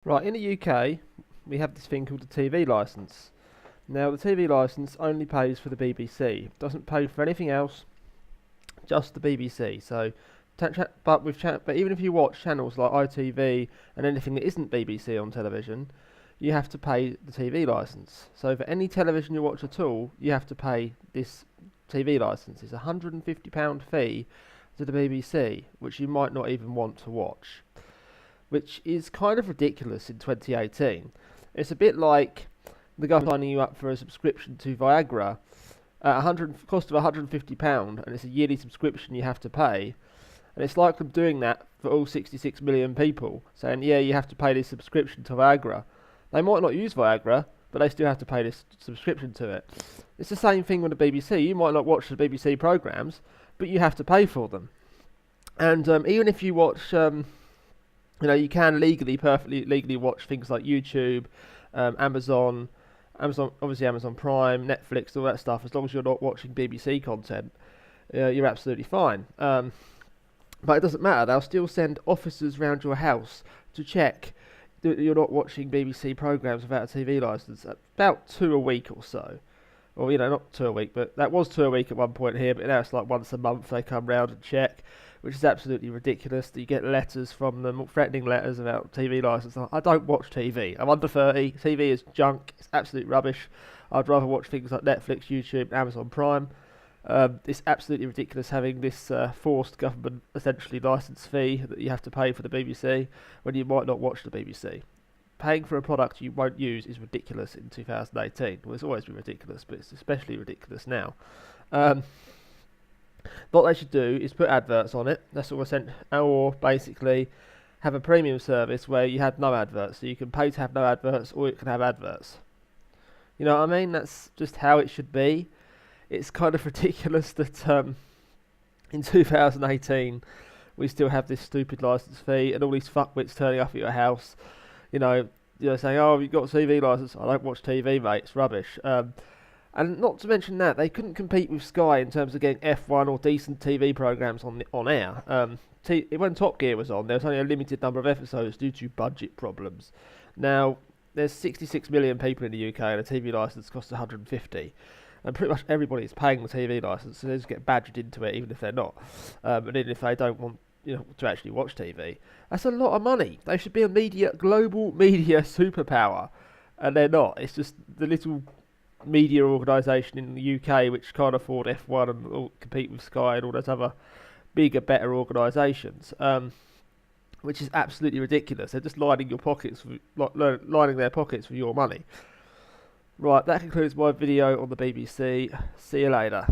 Right, in the UK, we have this thing called the TV licence. Now, the TV licence only pays for the BBC. It doesn't pay for anything else, just the BBC. So, but even if you watch channels like ITV and anything that isn't BBC on television, you have to pay the TV licence. So, for any television you watch at all, you have to pay this TV licence. It's a £150 fee to the BBC, which you might not even want to watch, which is kind of ridiculous in 2018. It's a bit like the government signing you up for a subscription to Viagra at cost of £150, and it's a yearly subscription you have to pay. And it's like them doing that for all 66 million people, saying, yeah, you have to pay this subscription to Viagra. They might not use Viagra, but they still have to pay this subscription to it. It's the same thing with the BBC. You might not watch the BBC programmes, but you have to pay for them. And even if you watch you can perfectly legally watch things like YouTube, Amazon, obviously Amazon Prime, Netflix, all that stuff. As long as you're not watching BBC content, you're absolutely fine. But it doesn't matter. They'll still send officers round your house to check that you're not watching BBC programs without a TV license. About 2 a week or so. Or, not 2 a week, but that was 2 a week at one point here, but now it's like once a month they come round and check, which is absolutely ridiculous. You get letters from them, threatening letters about TV licence. I don't watch TV. I'm under 30. TV is junk. It's absolute rubbish. I'd rather watch things like Netflix, YouTube, Amazon Prime. It's absolutely ridiculous having this forced government, essentially, licence fee that you have to pay for the BBC when you might not watch the BBC. Paying for a product you won't use is ridiculous in 2018. Well, it's always been ridiculous, but it's especially ridiculous now. What they should do is put adverts on it. That's all or basically have a premium service where you had no adverts. So you can pay to have no adverts, or you can have adverts. You know what I mean? That's just how it should be. It's kind of ridiculous that in 2018 we still have this stupid license fee and all these fuckwits turning up at your house. Saying, "Oh, you've got a TV license." I don't watch TV, mate. It's rubbish. And not to mention that they couldn't compete with Sky in terms of getting F1 or decent TV programs on air. When Top Gear was on, there was only a limited number of episodes due to budget problems. Now there's 66 million people in the UK, and a TV license costs 150. And pretty much everybody is paying the TV license, so they just get badgered into it, even if they're not. And even if they don't want to actually watch TV, that's a lot of money. They should be a global media superpower, and they're not. It's just the little media organisation in the UK which can't afford F1 and compete with Sky and all those other bigger, better organisations, which is absolutely ridiculous. They're just lining their pockets with your money. Right, that concludes my video on the BBC. See you later.